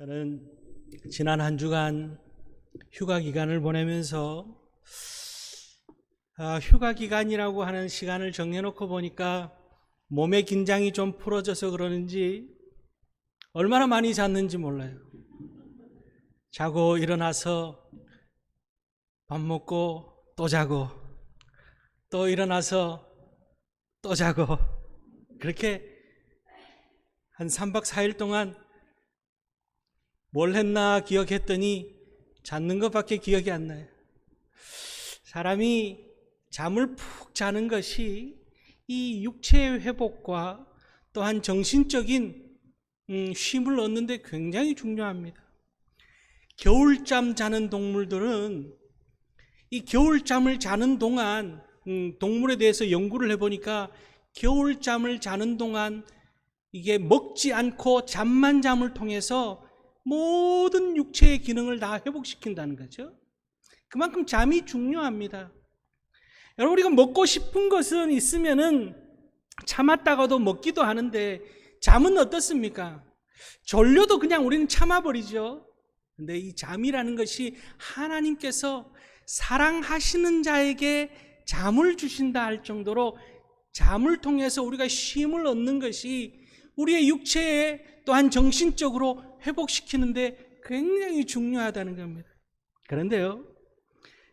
저는 지난 한 주간 휴가 기간을 보내면서 휴가 기간이라고 하는 시간을 정해놓고 보니까 몸의 긴장이 좀 풀어져서 그러는지 얼마나 많이 잤는지 몰라요. 자고 일어나서 밥 먹고 또 자고 또 일어나서 또 자고 그렇게 한 3박 4일 동안 뭘 했나 기억했더니 잤는 것밖에 기억이 안 나요. 사람이 잠을 푹 자는 것이 이 육체의 회복과 또한 정신적인 쉼을 얻는 데 굉장히 중요합니다. 겨울잠 자는 동물들은 이 겨울잠을 자는 동안 동물에 대해서 연구를 해보니까 겨울잠을 자는 동안 이게 먹지 않고 잠만 잠을 통해서 모든 육체의 기능을 다 회복시킨다는 거죠. 그만큼 잠이 중요합니다. 여러분, 우리가 먹고 싶은 것은 있으면은 참았다가도 먹기도 하는데 잠은 어떻습니까? 졸려도 그냥 우리는 참아버리죠. 근데 이 잠이라는 것이 하나님께서 사랑하시는 자에게 잠을 주신다 할 정도로 잠을 통해서 우리가 쉼을 얻는 것이 우리의 육체에 또한 정신적으로 회복시키는데 굉장히 중요하다는 겁니다. 그런데요,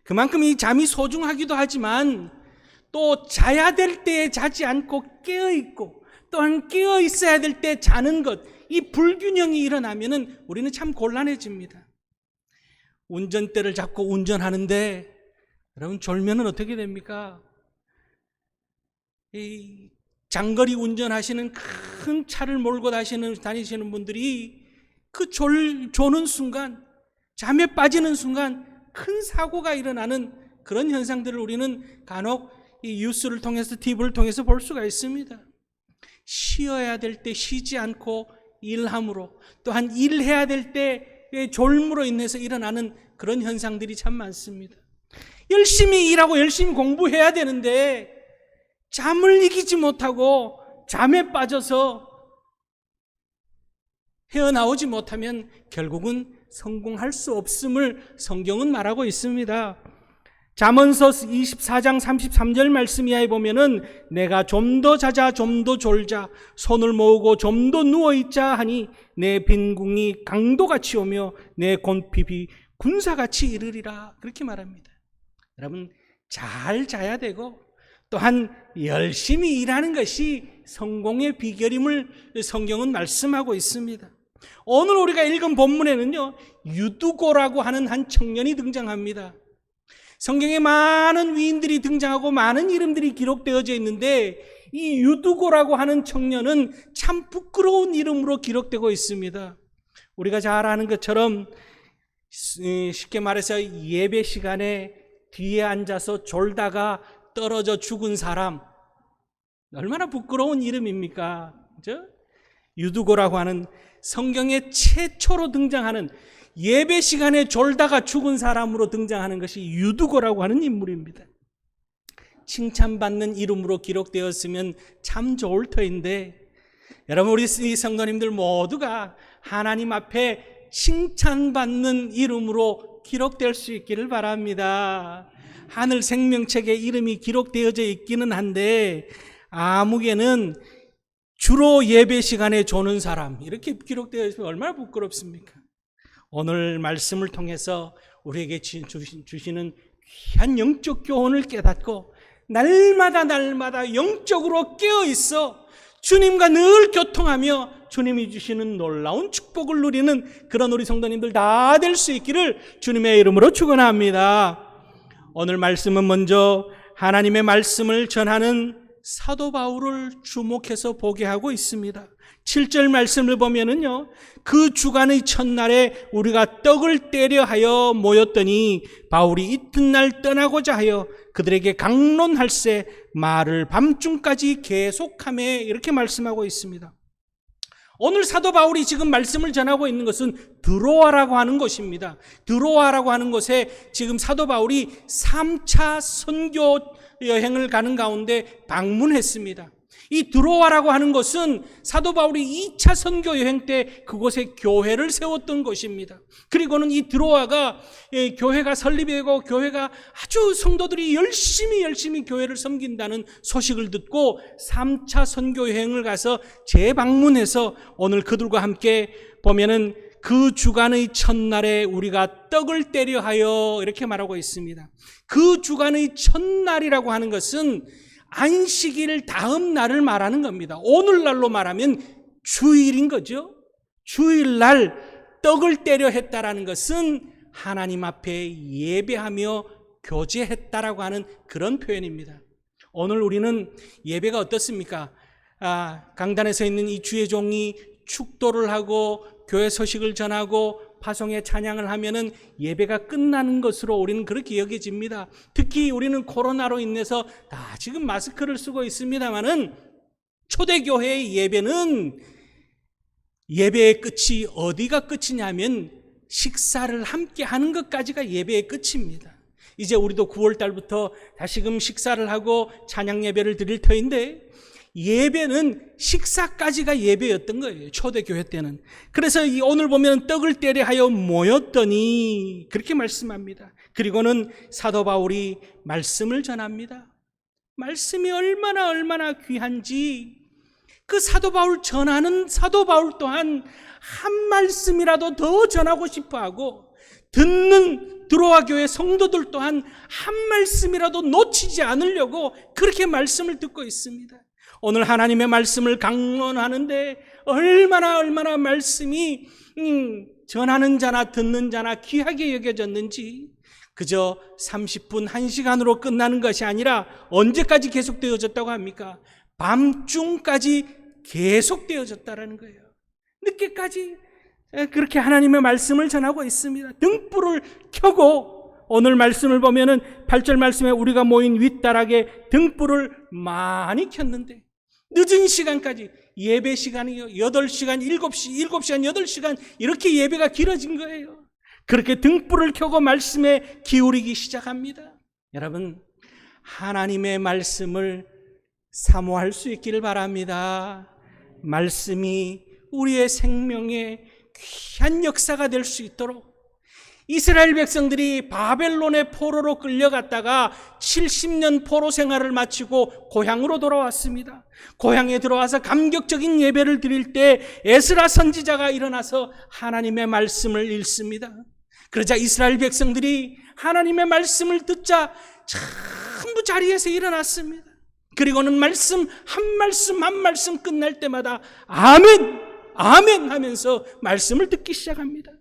그만큼 이 잠이 소중하기도 하지만 또 자야 될 때에 자지 않고 깨어있고 또한 깨어있어야 될 때 자는 것, 이 불균형이 일어나면은 우리는 참 곤란해집니다. 운전대를 잡고 운전하는데 여러분 졸면은 어떻게 됩니까? 이 장거리 운전하시는 큰 차를 몰고 다니시는 분들이 그 조는 순간, 잠에 빠지는 순간 큰 사고가 일어나는 그런 현상들을 우리는 간혹 이 뉴스를 통해서, TV를 통해서 볼 수가 있습니다. 쉬어야 될 때 쉬지 않고 일함으로, 또한 일해야 될 때 졸음으로 인해서 일어나는 그런 현상들이 참 많습니다. 열심히 일하고 열심히 공부해야 되는데 잠을 이기지 못하고 잠에 빠져서 헤어나오지 못하면 결국은 성공할 수 없음을 성경은 말하고 있습니다. 잠언서 24장 33절 말씀 이하에 보면은 내가 좀 더 자자 좀 더 졸자 손을 모으고 좀 더 누워있자 하니 내 빈궁이 강도같이 오며 내 곤핍이 군사같이 이르리라, 그렇게 말합니다. 여러분, 잘 자야 되고 또한 열심히 일하는 것이 성공의 비결임을 성경은 말씀하고 있습니다. 오늘 우리가 읽은 본문에는요, 유두고라고 하는 한 청년이 등장합니다. 성경에 많은 위인들이 등장하고 많은 이름들이 기록되어져 있는데 이 유두고라고 하는 청년은 참 부끄러운 이름으로 기록되고 있습니다. 우리가 잘 아는 것처럼 쉽게 말해서 예배 시간에 뒤에 앉아서 졸다가 떨어져 죽은 사람, 얼마나 부끄러운 이름입니까? 그죠? 유두고라고 하는 성경에 최초로 등장하는, 예배 시간에 졸다가 죽은 사람으로 등장하는 것이 유두고라고 하는 인물입니다. 칭찬받는 이름으로 기록되었으면 참 좋을 터인데, 여러분, 우리 성도님들 모두가 하나님 앞에 칭찬받는 이름으로 기록될 수 있기를 바랍니다. 하늘 생명책에 이름이 기록되어져 있기는 한데 아무개는 주로 예배 시간에 조는 사람, 이렇게 기록되어 있으면 얼마나 부끄럽습니까? 오늘 말씀을 통해서 우리에게 주시는 귀한 영적 교훈을 깨닫고 날마다 영적으로 깨어있어 주님과 늘 교통하며 주님이 주시는 놀라운 축복을 누리는 그런 우리 성도님들 다 될 수 있기를 주님의 이름으로 축원합니다. 오늘 말씀은 먼저 하나님의 말씀을 전하는 사도 바울을 주목해서 보게 하고 있습니다. 7절 말씀을 보면은요, 그 주간의 첫날에 우리가 떡을 떼려 하여 모였더니 바울이 이튿날 떠나고자 하여 그들에게 강론할세 말을 밤중까지 계속하며, 이렇게 말씀하고 있습니다. 오늘 사도 바울이 지금 말씀을 전하고 있는 것은 드로아라고 하는 곳입니다. 드로아라고 하는 곳에 지금 사도 바울이 3차 선교 여행을 가는 가운데 방문했습니다. 이 드로아라고 하는 것은 사도 바울이 2차 선교 여행 때 그곳에 교회를 세웠던 곳입니다. 그리고는 이 드로아가 교회가 설립되고 교회가 아주 성도들이 열심히 교회를 섬긴다는 소식을 듣고 3차 선교 여행을 가서 재방문해서 오늘 그들과 함께 보면은 그 주간의 첫날에 우리가 떡을 떼려 하여 이렇게 말하고 있습니다. 그 주간의 첫날이라고 하는 것은 안식일 다음 날을 말하는 겁니다. 오늘날로 말하면 주일인 거죠. 주일날 떡을 떼려 했다라는 것은 하나님 앞에 예배하며 교제했다라고 하는 그런 표현입니다. 오늘 우리는 예배가 어떻습니까? 강단에 서 있는 이 주의 종이 축도를 하고 교회 소식을 전하고 파송의 찬양을 하면은 예배가 끝나는 것으로 우리는 그렇게 여겨집니다. 특히 우리는 코로나로 인해서 다 지금 마스크를 쓰고 있습니다만은 초대교회의 예배는 예배의 끝이 어디가 끝이냐면 식사를 함께 하는 것까지가 예배의 끝입니다. 이제 우리도 9월 달부터 다시금 식사를 하고 찬양 예배를 드릴 터인데 예배는 식사까지가 예배였던 거예요. 초대교회 때는. 그래서 오늘 보면 떡을 떼려 하여 모였더니 그렇게 말씀합니다. 그리고는 사도 바울이 말씀을 전합니다. 말씀이 얼마나 귀한지 그 사도 바울 전하는 사도 바울 또한 한 말씀이라도 더 전하고 싶어하고 듣는 드로아 교회 성도들 또한 한 말씀이라도 놓치지 않으려고 그렇게 말씀을 듣고 있습니다. 오늘 하나님의 말씀을 강론하는데 얼마나 말씀이 전하는 자나 듣는 자나 귀하게 여겨졌는지 그저 30분, 1시간으로 끝나는 것이 아니라 언제까지 계속되어졌다고 합니까? 밤중까지 계속되어졌다는 거예요. 늦게까지 그렇게 하나님의 말씀을 전하고 있습니다. 등불을 켜고 오늘 말씀을 보면은 8절 말씀에 우리가 모인 윗다락에 등불을 많이 켰는데 늦은 시간까지 예배 시간이요 8시간, 7시간, 8시간 이렇게 예배가 길어진 거예요. 그렇게 등불을 켜고 말씀에 기울이기 시작합니다. 여러분 하나님의 말씀을 사모할 수 있기를 바랍니다. 말씀이 우리의 생명의 귀한 역사가 될 수 있도록 이스라엘 백성들이 바벨론의 포로로 끌려갔다가 70년 포로 생활을 마치고 고향으로 돌아왔습니다. 고향에 들어와서 감격적인 예배를 드릴 때 에스라 선지자가 일어나서 하나님의 말씀을 읽습니다. 그러자 이스라엘 백성들이 하나님의 말씀을 듣자 전부 자리에서 일어났습니다. 그리고는 말씀 한 말씀 끝날 때마다 아멘 하면서 말씀을 듣기 시작합니다.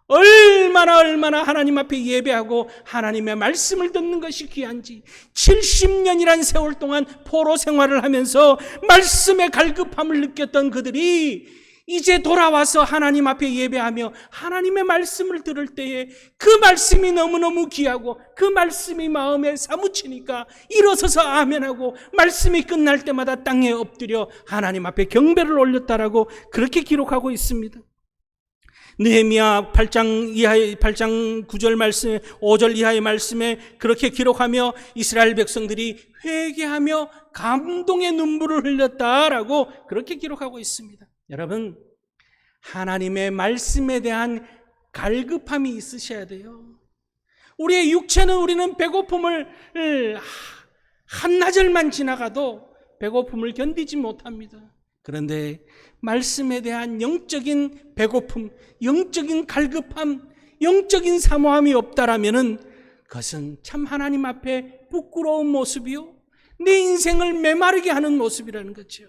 얼마나 하나님 앞에 예배하고 하나님의 말씀을 듣는 것이 귀한지 70년이란 세월 동안 포로 생활을 하면서 말씀의 갈급함을 느꼈던 그들이 이제 돌아와서 하나님 앞에 예배하며 하나님의 말씀을 들을 때에 그 말씀이 너무너무 귀하고 그 말씀이 마음에 사무치니까 일어서서 아멘하고 말씀이 끝날 때마다 땅에 엎드려 하나님 앞에 경배를 올렸다라고 그렇게 기록하고 있습니다. 느헤미야 8장 9절 말씀에 5절 이하의 말씀에 그렇게 기록하며 이스라엘 백성들이 회개하며 감동의 눈물을 흘렸다라고 그렇게 기록하고 있습니다. 여러분 하나님의 말씀에 대한 갈급함이 있으셔야 돼요. 우리의 육체는 우리는 배고픔을 한나절만 지나가도 배고픔을 견디지 못합니다. 그런데 말씀에 대한 영적인 배고픔, 영적인 갈급함, 영적인 사모함이 없다라면은 그것은 참 하나님 앞에 부끄러운 모습이요 내 인생을 메마르게 하는 모습이라는 거죠.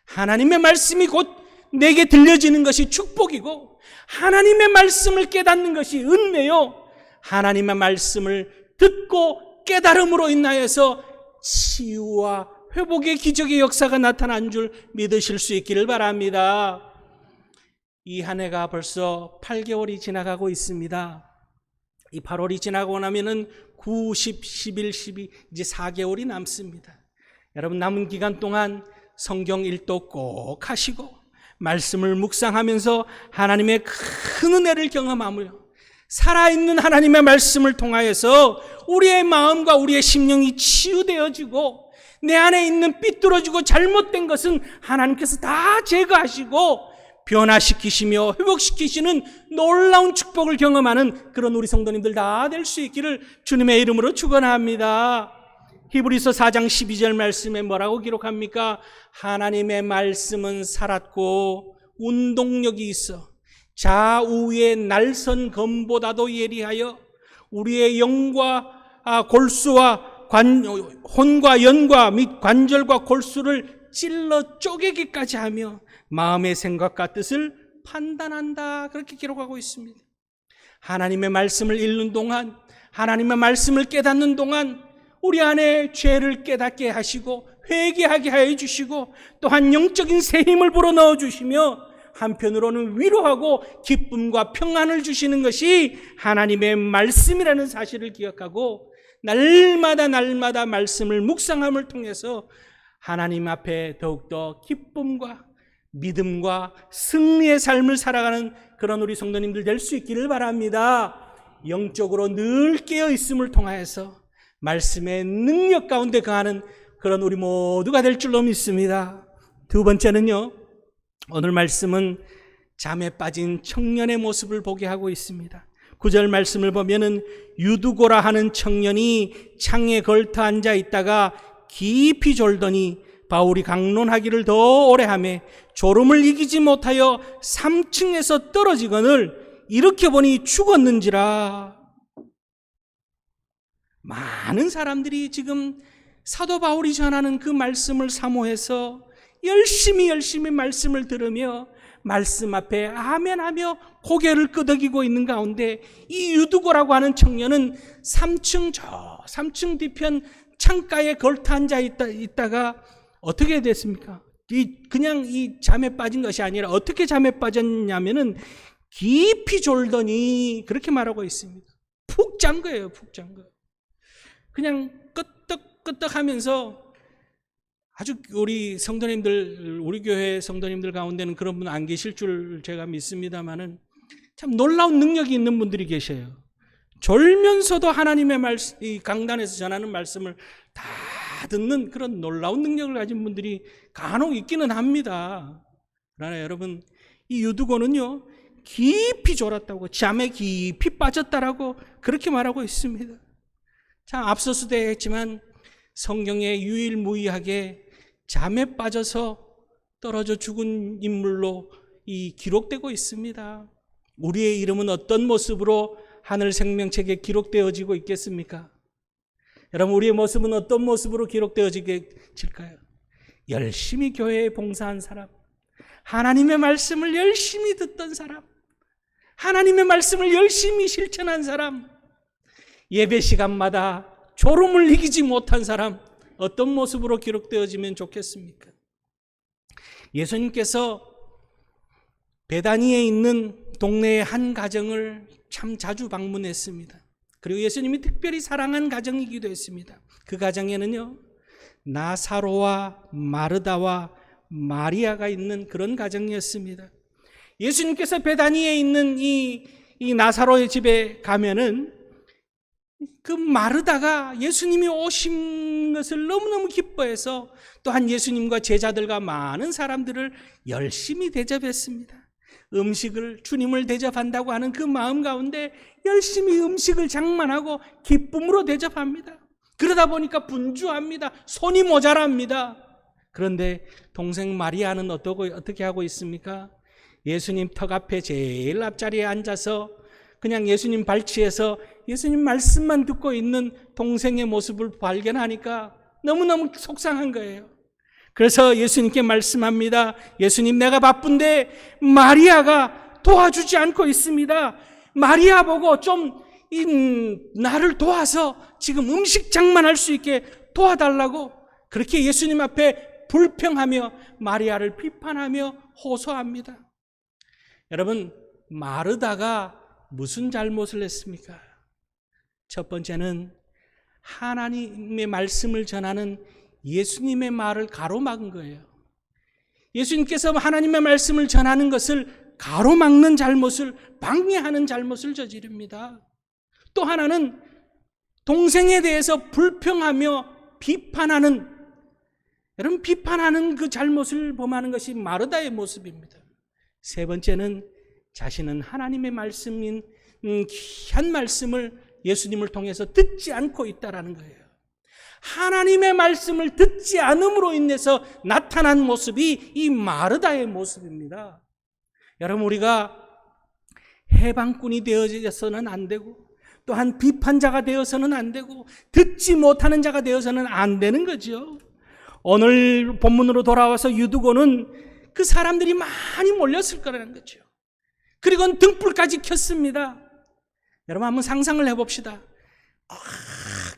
하나님의 말씀이 곧 내게 들려지는 것이 축복이고 하나님의 말씀을 깨닫는 것이 은혜요 하나님의 말씀을 듣고 깨달음으로 인하여서 치유와 회복의 기적의 역사가 나타난 줄 믿으실 수 있기를 바랍니다. 이 한 해가 벌써 8개월이 지나가고 있습니다. 이 8월이 지나고 나면은 9, 10, 11, 12 이제 4개월이 남습니다. 여러분 남은 기간 동안 성경 읽도 꼭 하시고 말씀을 묵상하면서 하나님의 큰 은혜를 경험하며 살아있는 하나님의 말씀을 통하여서 우리의 마음과 우리의 심령이 치유되어지고 내 안에 있는 삐뚤어지고 잘못된 것은 하나님께서 다 제거하시고 변화시키시며 회복시키시는 놀라운 축복을 경험하는 그런 우리 성도님들 다 될 수 있기를 주님의 이름으로 축원합니다. 히브리서 4장 12절 말씀에 뭐라고 기록합니까? 하나님의 말씀은 살았고 운동력이 있어 좌우의 날선 검보다도 예리하여 우리의 영과 골수와 혼과 연과 및 관절과 골수를 찔러 쪼개기까지 하며 마음의 생각과 뜻을 판단한다. 그렇게 기록하고 있습니다. 하나님의 말씀을 읽는 동안, 하나님의 말씀을 깨닫는 동안 우리 안에 죄를 깨닫게 하시고 회개하게 하여 주시고 또한 영적인 새 힘을 불어넣어 주시며 한편으로는 위로하고 기쁨과 평안을 주시는 것이 하나님의 말씀이라는 사실을 기억하고 날마다 말씀을 묵상함을 통해서 하나님 앞에 더욱더 기쁨과 믿음과 승리의 삶을 살아가는 그런 우리 성도님들 될 수 있기를 바랍니다. 영적으로 늘 깨어 있음을 통하여서 말씀의 능력 가운데 거하는 그런 우리 모두가 될 줄로 믿습니다. 두 번째는요, 오늘 말씀은 잠에 빠진 청년의 모습을 보게 하고 있습니다. 9절 말씀을 보면은 유두고라 하는 청년이 창에 걸터 앉아 있다가 깊이 졸더니 바울이 강론하기를 더 오래 하매 졸음을 이기지 못하여 3층에서 떨어지거늘 일으켜보니 죽었는지라. 많은 사람들이 지금 사도 바울이 전하는 그 말씀을 사모해서 열심히 말씀을 들으며 말씀 앞에 아멘하며 고개를 끄덕이고 있는 가운데 이 유두고라고 하는 청년은 3층 뒤편 창가에 걸터 앉아 있다가 어떻게 됐습니까? 그냥 이 잠에 빠진 것이 아니라 어떻게 잠에 빠졌냐면은 깊이 졸더니 그렇게 말하고 있습니다. 푹 잔 거예요, 푹 잔 거. 그냥 끄떡끄떡 하면서 아주 우리 성도님들, 우리 교회 성도님들 가운데는 그런 분 안 계실 줄 제가 믿습니다만은 참 놀라운 능력이 있는 분들이 계셔요. 졸면서도 하나님의 말씀, 이 강단에서 전하는 말씀을 다 듣는 그런 놀라운 능력을 가진 분들이 간혹 있기는 합니다. 그러나 여러분, 이 유두고는요, 깊이 졸았다고, 잠에 깊이 빠졌다라고 그렇게 말하고 있습니다. 참 앞서서도 했지만 성경에 유일무이하게 잠에 빠져서 떨어져 죽은 인물로 이 기록되고 있습니다. 우리의 이름은 어떤 모습으로 하늘 생명책에 기록되어지고 있겠습니까? 여러분, 우리의 모습은 어떤 모습으로 기록되어질까요? 열심히 교회에 봉사한 사람, 하나님의 말씀을 열심히 듣던 사람, 하나님의 말씀을 열심히 실천한 사람, 예배 시간마다 졸음을 이기지 못한 사람, 어떤 모습으로 기록되어지면 좋겠습니까? 예수님께서 베다니에 있는 동네의 한 가정을 참 자주 방문했습니다. 그리고 예수님이 특별히 사랑한 가정이기도 했습니다. 그 가정에는요, 나사로와 마르다와 마리아가 있는 그런 가정이었습니다. 예수님께서 베다니에 있는 이 나사로의 집에 가면은 그 마르다가 예수님이 오신 것을 너무너무 기뻐해서 또한 예수님과 제자들과 많은 사람들을 열심히 대접했습니다. 음식을, 주님을 대접한다고 하는 그 마음 가운데 열심히 음식을 장만하고 기쁨으로 대접합니다. 그러다 보니까 분주합니다. 손이 모자랍니다. 그런데 동생 마리아는 어떻게 하고 있습니까? 예수님 턱 앞에 제일 앞자리에 앉아서 그냥 예수님 발치에서 예수님 말씀만 듣고 있는 동생의 모습을 발견하니까 너무너무 속상한 거예요. 그래서 예수님께 말씀합니다. 예수님, 내가 바쁜데 마리아가 도와주지 않고 있습니다. 마리아 보고 좀 나를 도와서 지금 음식 장만할 수 있게 도와달라고 그렇게 예수님 앞에 불평하며 마리아를 비판하며 호소합니다. 여러분, 마르다가 무슨 잘못을 했습니까? 첫 번째는 하나님의 말씀을 전하는 예수님의 말을 가로막은 거예요. 예수님께서 하나님의 말씀을 전하는 것을 가로막는 잘못을, 방해하는 잘못을 저지릅니다. 또 하나는 동생에 대해서 불평하며 비판하는 여러분, 비판하는 그 잘못을 범하는 것이 마르다의 모습입니다. 세 번째는 자신은 하나님의 말씀인 귀한 말씀을 예수님을 통해서 듣지 않고 있다라는 거예요. 하나님의 말씀을 듣지 않음으로 인해서 나타난 모습이 이 마르다의 모습입니다. 여러분, 우리가 해방꾼이 되어서는 안 되고, 또한 비판자가 되어서는 안 되고, 듣지 못하는 자가 되어서는 안 되는 거죠. 오늘 본문으로 돌아와서 유두고는 그 사람들이 많이 몰렸을 거라는 거죠. 그리고 등불까지 켰습니다. 여러분, 한번 상상을 해봅시다.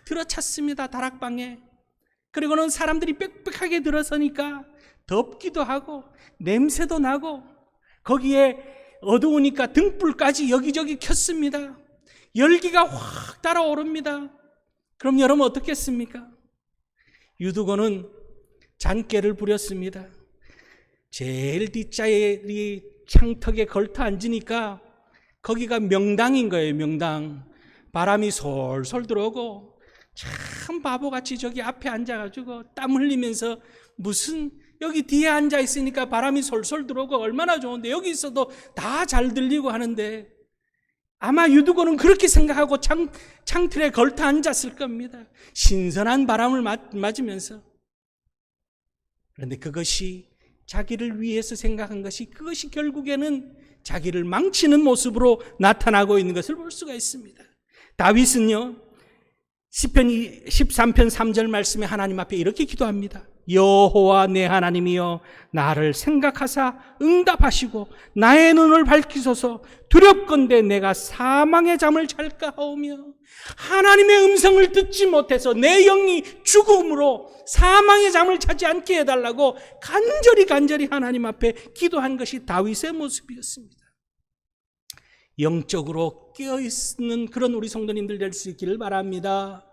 들어찼습니다, 다락방에. 그리고는 사람들이 빽빽하게 들어서니까 덥기도 하고 냄새도 나고, 거기에 어두우니까 등불까지 여기저기 켰습니다. 열기가 확 달아오릅니다. 그럼 여러분 어떻겠습니까? 유두고는 잔꾀를 부렸습니다. 제일 뒷자리 창턱에 걸터 앉으니까 거기가 명당인 거예요. 명당. 바람이 솔솔 들어오고, 참 바보같이 저기 앞에 앉아가지고 땀 흘리면서, 무슨 여기 뒤에 앉아 있으니까 바람이 솔솔 들어오고 얼마나 좋은데, 여기 있어도 다 잘 들리고 하는데, 아마 유두고는 그렇게 생각하고 창틀에 걸터 앉았을 겁니다. 신선한 바람을 맞으면서. 그런데 그것이 자기를 위해서 생각한 것이, 그것이 결국에는 자기를 망치는 모습으로 나타나고 있는 것을 볼 수가 있습니다. 다윗은요, 시편 13편 3절 말씀에 하나님 앞에 이렇게 기도합니다. 여호와 내 하나님이여, 나를 생각하사 응답하시고 나의 눈을 밝히소서. 두렵건대 내가 사망의 잠을 잘까 하오며. 하나님의 음성을 듣지 못해서 내 영이 죽음으로 사망의 잠을 자지 않게 해달라고 간절히 하나님 앞에 기도한 것이 다윗의 모습이었습니다. 영적으로 깨어있는 그런 우리 성도님들 될 수 있기를 바랍니다.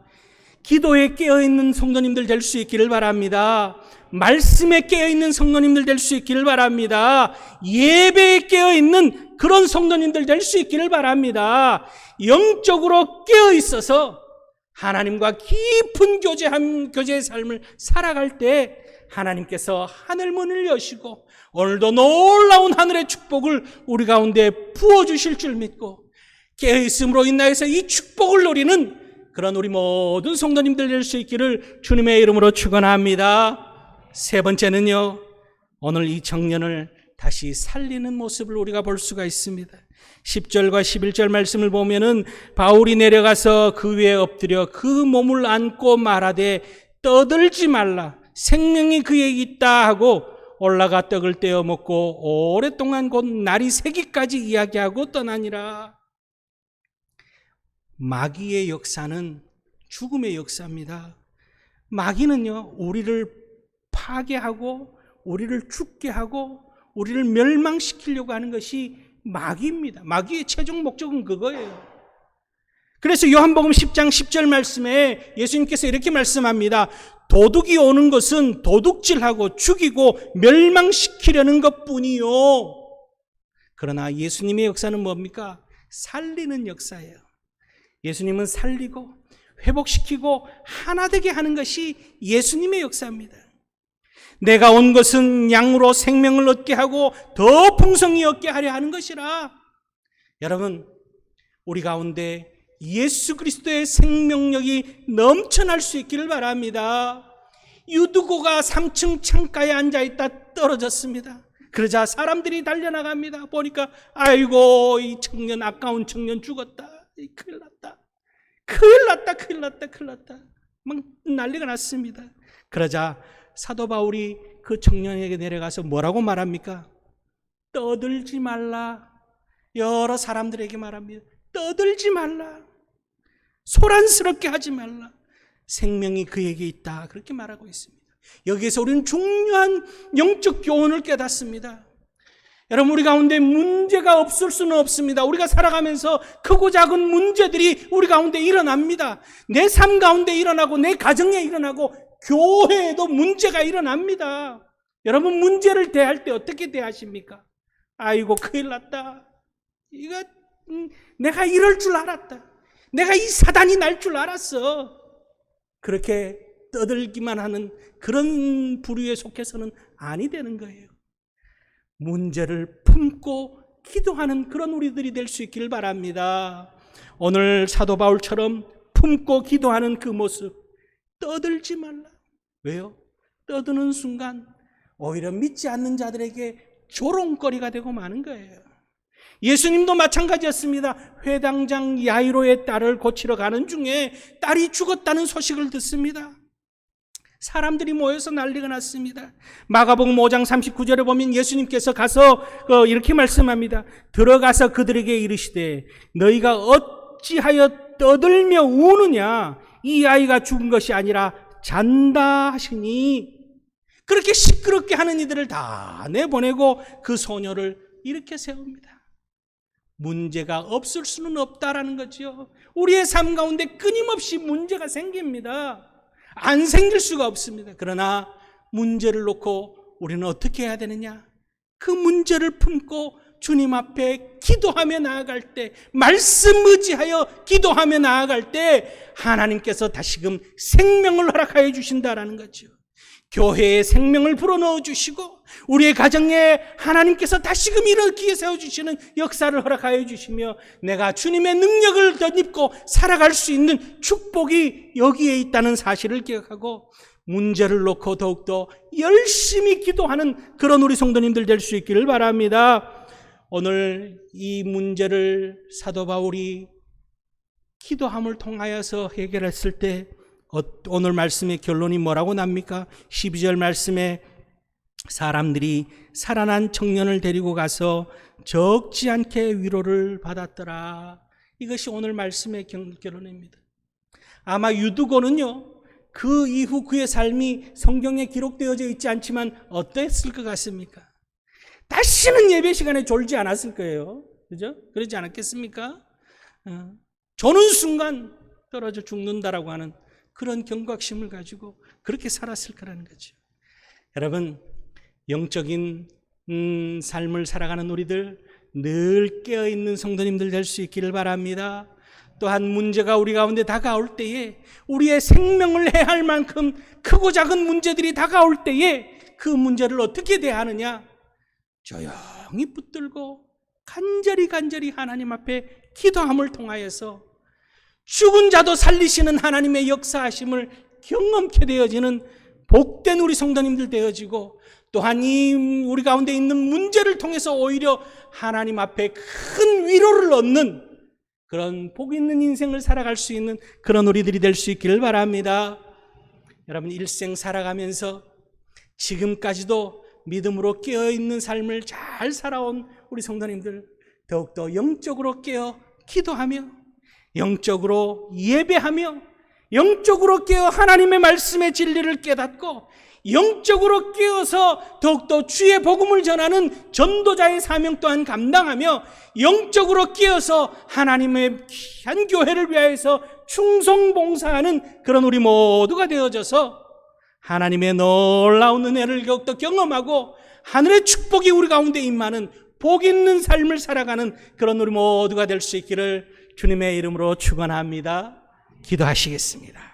기도에 깨어있는 성도님들 될 수 있기를 바랍니다. 말씀에 깨어있는 성도님들 될 수 있기를 바랍니다. 예배에 깨어있는 그런 성도님들 될 수 있기를 바랍니다. 영적으로 깨어있어서 하나님과 깊은 교제의 삶을 살아갈 때 하나님께서 하늘문을 여시고 오늘도 놀라운 하늘의 축복을 우리 가운데 부어주실 줄 믿고, 깨어있음으로 인하여서 이 축복을 누리는 그런 우리 모든 성도님들 될 수 있기를 주님의 이름으로 축원합니다. 세 번째는요, 오늘 이 청년을 다시 살리는 모습을 우리가 볼 수가 있습니다. 10절과 11절 말씀을 보면은 바울이 내려가서 그 위에 엎드려 그 몸을 안고 말하되 떠들지 말라, 생명이 그에게 있다 하고 올라가 떡을 떼어 먹고 오랫동안 곧 날이 새기까지 이야기하고 떠나니라. 마귀의 역사는 죽음의 역사입니다. 마귀는요, 우리를 파괴하고 우리를 죽게 하고 우리를 멸망시키려고 하는 것이 마귀입니다. 마귀의 최종 목적은 그거예요. 그래서 요한복음 10장 10절 말씀에 예수님께서 이렇게 말씀합니다. 도둑이 오는 것은 도둑질하고 죽이고 멸망시키려는 것뿐이요. 그러나 예수님의 역사는 뭡니까? 살리는 역사예요. 예수님은 살리고 회복시키고 하나 되게 하는 것이 예수님의 역사입니다. 내가 온 것은 양으로 생명을 얻게 하고 더 풍성히 얻게 하려 하는 것이라. 여러분, 우리 가운데 예수 그리스도의 생명력이 넘쳐날 수 있기를 바랍니다. 유두고가 3층 창가에 앉아있다 떨어졌습니다. 그러자 사람들이 달려나갑니다. 보니까 아이고, 이 청년, 아까운 청년 죽었다. 큰일 났다. 막 난리가 났습니다. 그러자 사도 바울이 그 청년에게 내려가서 뭐라고 말합니까? 떠들지 말라. 여러 사람들에게 말합니다. 떠들지 말라. 소란스럽게 하지 말라. 생명이 그에게 있다. 그렇게 말하고 있습니다. 여기에서 우리는 중요한 영적 교훈을 깨닫습니다. 여러분, 우리 가운데 문제가 없을 수는 없습니다. 우리가 살아가면서 크고 작은 문제들이 우리 가운데 일어납니다. 내 삶 가운데 일어나고 내 가정에 일어나고 교회에도 문제가 일어납니다. 여러분, 문제를 대할 때 어떻게 대하십니까? 아이고, 큰일 났다. 이거 내가 이럴 줄 알았다. 내가 이 사단이 날 줄 알았어. 그렇게 떠들기만 하는 그런 부류에 속해서는 아니 되는 거예요. 문제를 품고 기도하는 그런 우리들이 될 수 있기를 바랍니다. 오늘 사도 바울처럼 품고 기도하는 그 모습, 떠들지 말라. 왜요? 떠드는 순간 오히려 믿지 않는 자들에게 조롱거리가 되고 마는 거예요. 예수님도 마찬가지였습니다. 회당장 야이로의 딸을 고치러 가는 중에 딸이 죽었다는 소식을 듣습니다. 사람들이 모여서 난리가 났습니다. 마가복음 5장 39절에 보면 예수님께서 가서 이렇게 말씀합니다. 들어가서 그들에게 이르시되 너희가 어찌하여 떠들며 우느냐? 이 아이가 죽은 것이 아니라 잔다 하시니, 그렇게 시끄럽게 하는 이들을 다 내보내고 그 소녀를 이렇게 세웁니다. 문제가 없을 수는 없다라는 거죠. 우리의 삶 가운데 끊임없이 문제가 생깁니다. 안 생길 수가 없습니다. 그러나 문제를 놓고 우리는 어떻게 해야 되느냐? 그 문제를 품고 주님 앞에 기도하며 나아갈 때, 말씀 의지하여 기도하며 나아갈 때 하나님께서 다시금 생명을 허락하여 주신다라는 거죠. 교회에 생명을 불어넣어 주시고 우리의 가정에 하나님께서 다시금 일으키게 세워주시는 역사를 허락하여 주시며 내가 주님의 능력을 덧입고 살아갈 수 있는 축복이 여기에 있다는 사실을 기억하고 문제를 놓고 더욱더 열심히 기도하는 그런 우리 성도님들 될 수 있기를 바랍니다. 오늘 이 문제를 사도 바울이 기도함을 통하여서 해결했을 때 오늘 말씀의 결론이 뭐라고 납니까? 12절 말씀에 사람들이 살아난 청년을 데리고 가서 적지 않게 위로를 받았더라. 이것이 오늘 말씀의 결론입니다. 아마 유두고는요, 그 이후 그의 삶이 성경에 기록되어져 있지 않지만 어땠을 것 같습니까? 다시는 예배 시간에 졸지 않았을 거예요. 그죠? 그러지 않았겠습니까? 조는 순간 떨어져 죽는다라고 하는 그런 경각심을 가지고 그렇게 살았을 거라는 거죠. 여러분, 영적인 삶을 살아가는 우리들 늘 깨어있는 성도님들 될 수 있기를 바랍니다. 또한 문제가 우리 가운데 다가올 때에 우리의 생명을 해할 만큼 크고 작은 문제들이 다가올 때에 그 문제를 어떻게 대하느냐? 조용히 붙들고 간절히 하나님 앞에 기도함을 통하여서 죽은 자도 살리시는 하나님의 역사하심을 경험케 되어지는 복된 우리 성도님들 되어지고, 또한 이 우리 가운데 있는 문제를 통해서 오히려 하나님 앞에 큰 위로를 얻는 그런 복 있는 인생을 살아갈 수 있는 그런 우리들이 될 수 있기를 바랍니다. 여러분, 일생 살아가면서 지금까지도 믿음으로 깨어있는 삶을 잘 살아온 우리 성도님들, 더욱더 영적으로 깨어 기도하며 영적으로 예배하며 영적으로 깨어 하나님의 말씀의 진리를 깨닫고 영적으로 깨어서 더욱더 주의 복음을 전하는 전도자의 사명 또한 감당하며 영적으로 깨어서 하나님의 귀한 교회를 위하여서 충성봉사하는 그런 우리 모두가 되어져서 하나님의 놀라운 은혜를 더욱더 경험하고 하늘의 축복이 우리 가운데 임하는 복 있는 삶을 살아가는 그런 우리 모두가 될 수 있기를 주님의 이름으로 축원합니다. 기도하시겠습니다.